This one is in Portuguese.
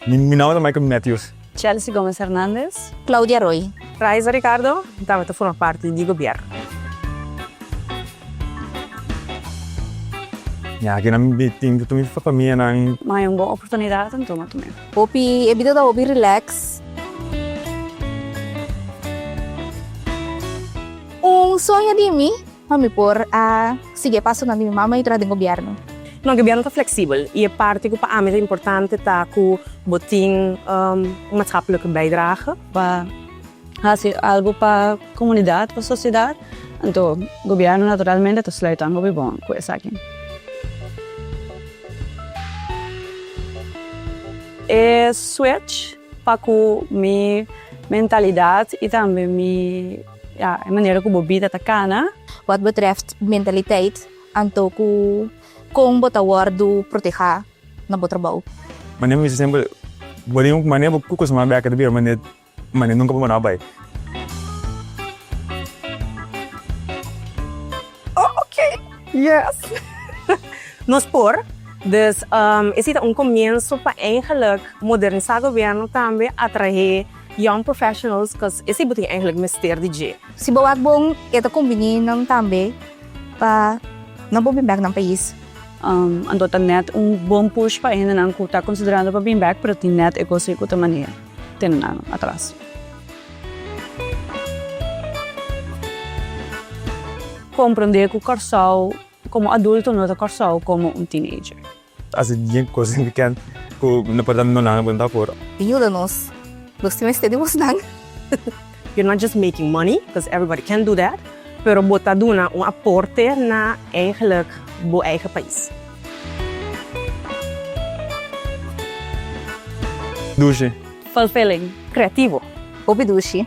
Mijn naam is Michael Matthews. Chelsea Gomes Hernandez. Claudia Roy. Raisa Ricardo, também estou formando parte de Gobièrnu. Ja, ik heb meeting met mijn familie en May uma boa oportunidade em tomar também. Opi, ebida da opi relax. Sonho de mim, mami por a sige passo na minha mama e tra do governo. No governo está flexível e a parte que para mim é importante está com botin maatschappelijke bijdrage. Para hasi algo para a comunidade, para a sociedade. Então, o governo naturalmente está sluitando o bom com isso aqui. É switch para com minha mentalidade e também minha a maneira como a vida está cana. Wat betreft mentaliteit, anto ku kung botawar do proteger na botrabaho. wanneer we sempre wanneer we koekjes maar werken de weer wanneer nunca vamos na bij. Oh, ok. Yes. Nos por, dus is het comienzo para eigenlijk modernizar o governo também atrair young professionals, because esse botin eigenlijk mister DJ. Si bawat bong ito kumbini ng tambe pa nabubimbag ng país. Então, tá net bom push para ainda não está considerando para bem back, para ter net ecossistema outra maneira. Tem nada atrás. Compreender que o Kòrsou, como adulto, não é o Kòrsou como teenager. Als het geen kost weekend, na pardon no lang ben daarvoor. Pinyudanos. Gusto mo steady was nang. You're not just making money, because everybody can do that, pero botaduna aporte na eigenlijk bo eigen país. Douche. Fulfilling. Creativo. Opi dushi.